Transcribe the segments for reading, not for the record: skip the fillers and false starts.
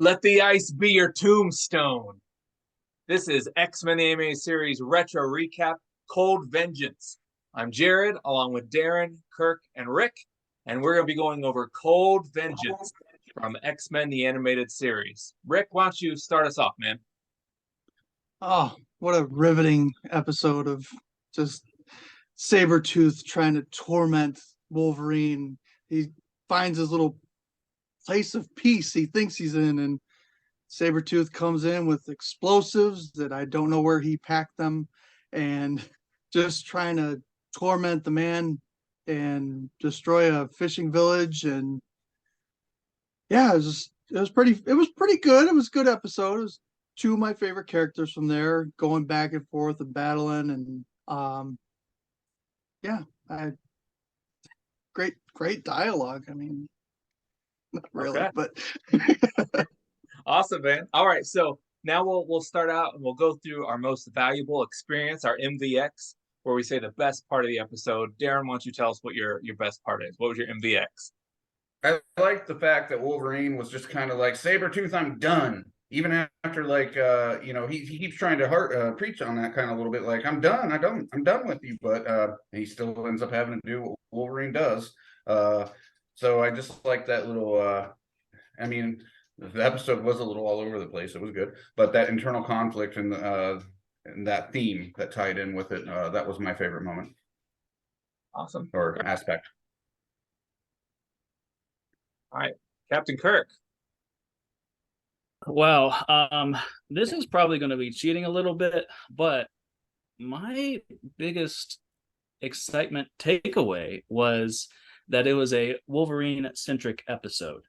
Let the ice be your tombstone. This is X-Men Anime Series Retro Recap, Cold Vengeance. I'm Jared, along with Darren, Kirk, and Rick, and we're going to be going over Cold Vengeance from X-Men the Animated Series. Rick, why don't you start us off, man? Oh, what a riveting episode of just Sabretooth trying to torment Wolverine. He finds his little place of peace he thinks he's in, and Sabretooth comes in with explosives that I don't know where he packed them, and just trying to torment the man and destroy a fishing village. And yeah, it was pretty good. It was a good episode. It was two of my favorite characters from there, going back and forth and battling. And yeah, I great dialogue. I mean, not really, Okay. but Awesome, man. All right, so now we'll start out and we'll go through our most valuable experience, our MVX, where we say the best part of the episode. Darren, why don't you tell us what your best part is? What was your MVX? I like the fact that Wolverine was just kind of like, Sabretooth, I'm done. Even after he keeps trying to preach on that kind of a little bit, like, I'm done, I'm done with you, but he still ends up having to do what Wolverine does. So I just like that little I mean, the episode was a little all over the place. It was good, but that internal conflict and that theme that tied in with it, that was my favorite moment Awesome. or aspect. All right, Captain Kirk. Well, this is probably going to be cheating a little bit, but my biggest excitement takeaway was that it was a Wolverine-centric episode.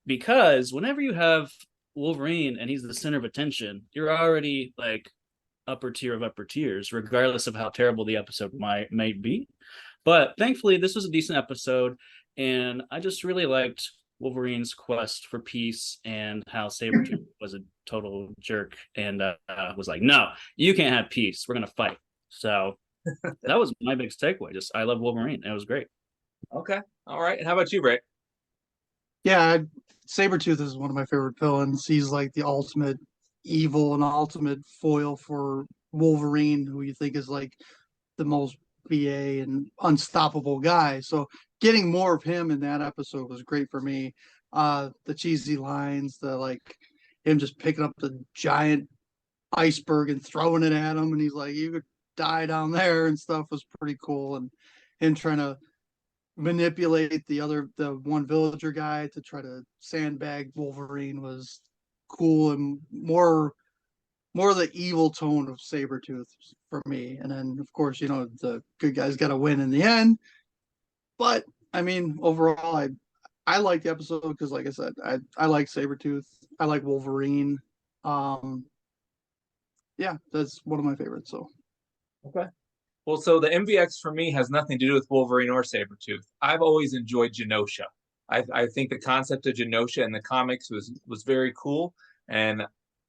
Because whenever you have Wolverine and he's the center of attention, you're already like upper tier of upper tiers, regardless of how terrible the episode might be. But thankfully, this was a decent episode, and I just really liked Wolverine's quest for peace and how Sabretooth was a total jerk and was like, no, you can't have peace. We're going to fight. So that was my biggest takeaway. Just, I love Wolverine. It was great. Okay. All right. And how about you, Rick? yeah, Sabretooth is one of my favorite villains. He's like the ultimate evil and ultimate foil for Wolverine, who you think is like the most BA and unstoppable guy. So getting more of him in that episode was great for me. The cheesy lines, the like him just picking up the giant iceberg and throwing it at him, and he's like, "You could die down there" and stuff was pretty cool. And him trying to manipulate the one villager guy to try to sandbag Wolverine was cool, and more the evil tone of Sabretooth for me. And then, of course, the good guys got to win in the end. But, I mean, overall, I like the episode because, like I said, I like Sabretooth. I like Wolverine. Yeah, that's one of my favorites. So, Okay. Well, so the MVX for me has nothing to do with Wolverine or Sabretooth. I've always enjoyed Genosha. I think the concept of Genosha in the comics was very cool. And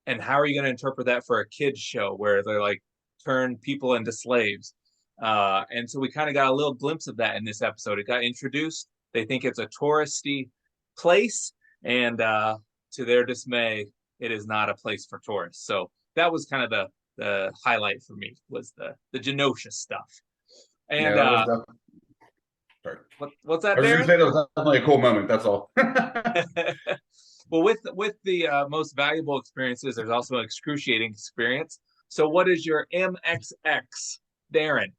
how are you going to interpret that for a kids show where they're like turn people into slaves? And so we kind of got a little glimpse of that in this episode. It got introduced. They think it's a touristy place, and to their dismay, it is not a place for tourists. So that was kind of the highlight for me was the Genosha stuff. And Yeah, that was sorry. What's that, I was going Darren? to say that was definitely a cool moment. That's all. Well, with the most valuable experiences, there's also an excruciating experience. So, what is your MXX, Darren?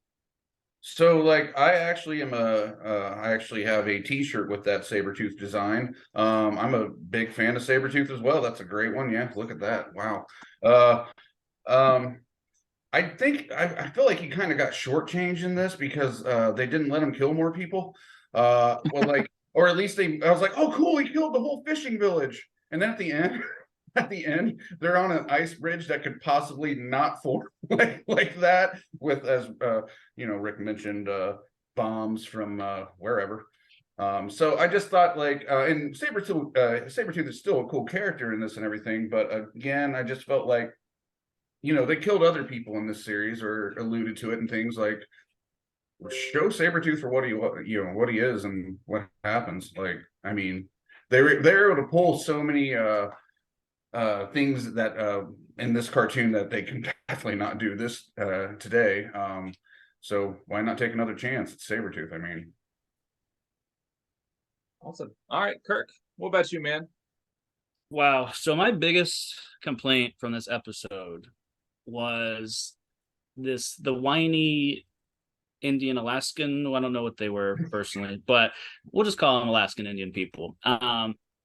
So, like, I actually I actually have a T-shirt with that Sabretooth design. I'm a big fan of Sabretooth as well. That's a great one. Yeah, look at that. Wow. I think I feel like he kind of got shortchanged in this because they didn't let him kill more people. Or at least I was like, oh, cool, he killed the whole fishing village. And then at the end, they're on an ice bridge that could possibly not form like that with, as Rick mentioned, bombs from wherever. So I just thought and Sabretooth is still a cool character in this and everything, but again, I just felt like, they killed other people in this series or alluded to it and things like, show Sabretooth for what he is and what happens. Like, I mean, they're able to pull so many things that in this cartoon that they can definitely not do this today. So why not take another chance at Sabretooth? I mean, Awesome. All right, Kirk, what about you, man? Wow. So my biggest complaint from this episode was the whiny Indian Alaskan. Well, I don't know what they were personally, but we'll just call them Alaskan Indian people.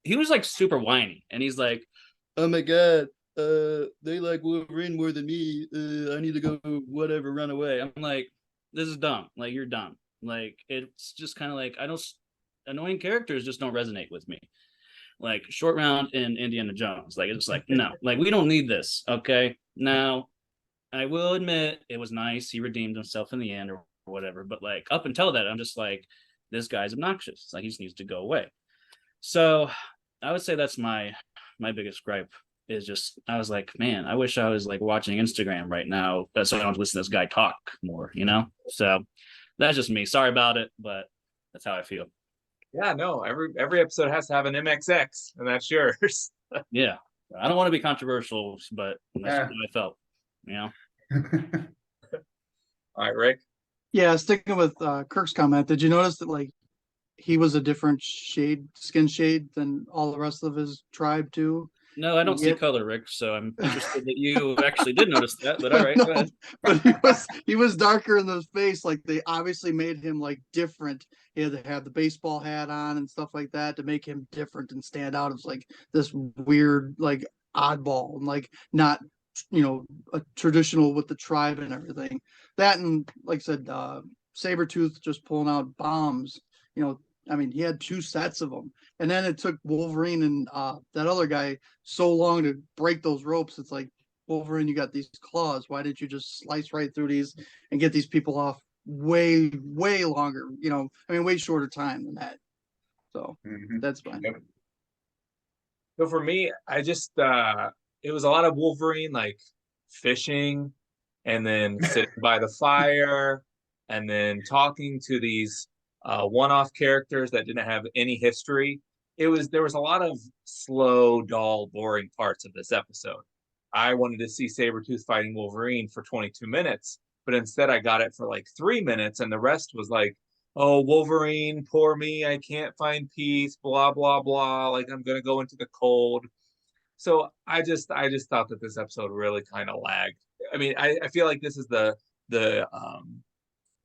He was like super whiny, and he's like, "Oh my god, they like Wolverine more than me. I need to go, whatever, run away." I'm like, this is dumb. Like, you're dumb. Like, it's just kind of like, I don't, annoying characters just don't resonate with me. Like Short Round and Indiana Jones. Like, it's like, no, like, we don't need this. Okay. Now, I will admit it was nice. He redeemed himself in the end or whatever. But like, up until that, I'm just like, this guy's obnoxious. It's like, he just needs to go away. So I would say that's my biggest gripe, is just, I was like, man, I wish I was like watching Instagram right now so I don't listen to this guy talk more, you know? So that's just me. Sorry about it, but that's how I feel. Yeah, no, every episode has to have an MXX, and that's yours. Yeah. I don't want to be controversial, but that's what I felt, you know? All right, Rick. Yeah, sticking with Kirk's comment, did you notice that like he was a different skin shade than all the rest of his tribe too? No, I don't see Yet- color, Rick. So I'm interested that you actually did notice that. But all right, No, go ahead. but he was darker in the face. Like they obviously made him like different. He had to have the baseball hat on and stuff like that to make him different and stand out as like this weird like oddball and like not a traditional with the tribe and everything. That and like I said, Sabretooth just pulling out bombs. I mean, he had two sets of them. And then it took Wolverine and that other guy so long to break those ropes. It's like, Wolverine, you got these claws. Why didn't you just slice right through these and get these people off way, way longer? I mean, way shorter time than that. So that's fine. Yep. So for me, I just it was a lot of Wolverine like fishing and then sitting by the fire and then talking to these one-off characters that didn't have any history. There was a lot of slow, dull, boring parts of this episode. I wanted to see Sabretooth fighting Wolverine for 22 minutes, but instead I got it for like 3 minutes, and the rest was like, oh, Wolverine, poor me, I can't find peace, blah, blah, blah. Like, I'm gonna go into the cold. So I just thought that this episode really kind of lagged. I mean, I feel like this is the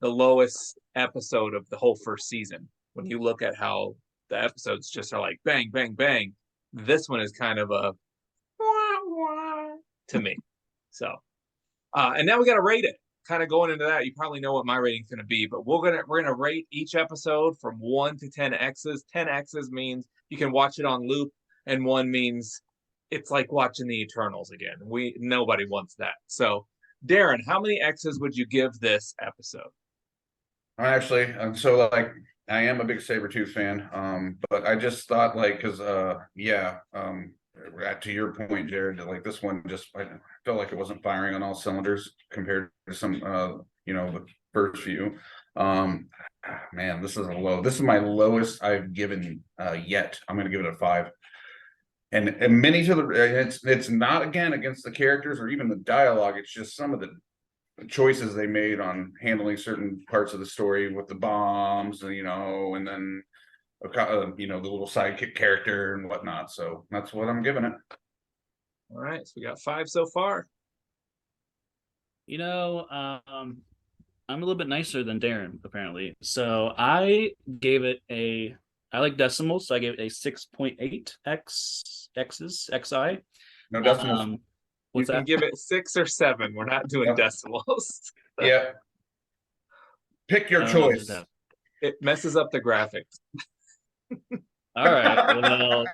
lowest episode of the whole first season. When you look at how the episodes just are like bang, bang, bang, this one is kind of a wah, wah to me. So, and now we got to rate it. Kind of going into that, you probably know what my rating's going to be, but we're gonna rate each episode from 1 to 10 X's. 10 X's means you can watch it on loop, and 1 means it's like watching the Eternals again. Nobody wants that. So, Darren, how many X's would you give this episode? Actually, so like I am a big Sabretooth fan, but I just thought like because to your point, Jared, like this one just I felt like it wasn't firing on all cylinders compared to some the first few. Man, this is a low. This is my lowest I've given yet. I'm gonna give it a 5. And many to the it's not again against the characters or even the dialogue. It's just some of the choices they made on handling certain parts of the story with the bombs, and then the little sidekick character and whatnot. So that's what I'm giving it. All right, so we got 5 so far. I'm a little bit nicer than Darren, apparently. So I gave it I like decimals, so I gave it a 6.8 xi. No decimals. You can give it 6 or 7. We're not doing decimals. Yeah. Pick your choice. It messes up the graphics. All right. Well,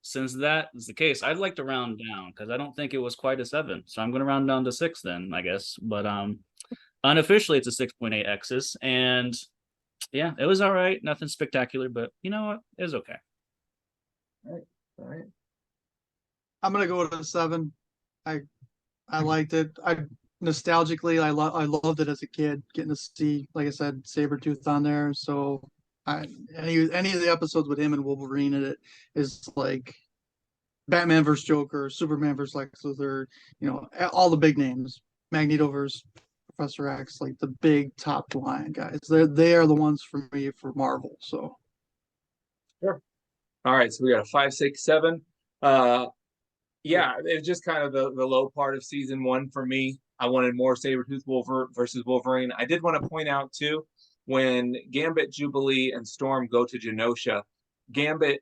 since that is the case, I'd like to round down because I don't think it was quite a 7. So I'm going to round down to 6 then, I guess. But unofficially, it's a 6.8 X's. And yeah, it was all right. Nothing spectacular, but you know what? It was okay. All right. I'm gonna go with a 7. I liked it. Nostalgically, I loved it as a kid, getting to see, like I said, Sabretooth on there. So any of the episodes with him and Wolverine in it is like Batman versus Joker, Superman versus Lex Luthor, all the big names, Magneto versus Professor X, like the big top line guys. They are the ones for me for Marvel. So Sure. All right, so we got a 5, 6, 7. Yeah, it's just kind of the low part of season 1 for me. I wanted more Sabretooth versus Wolverine. I did want to point out too, when Gambit, Jubilee, and Storm go to Genosha, Gambit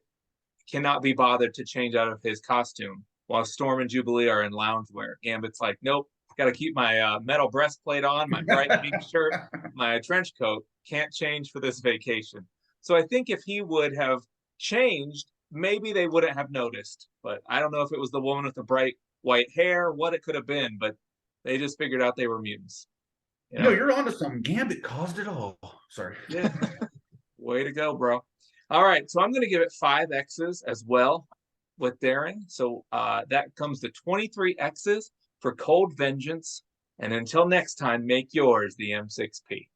cannot be bothered to change out of his costume, while Storm and Jubilee are in loungewear. Gambit's like, nope, got to keep my metal breastplate on, my bright pink shirt, my trench coat. Can't change for this vacation. So I think if he would have changed, maybe they wouldn't have noticed. But I don't know if it was the woman with the bright white hair, what it could have been, but they just figured out they were mutants. No, you're onto something. Gambit caused it all. Sorry. Yeah. Way to go, bro. All right, so I'm going to give it 5 X's as well with Daring. So that comes to 23 X's for Cold Vengeance. And until next time, make yours the M6P.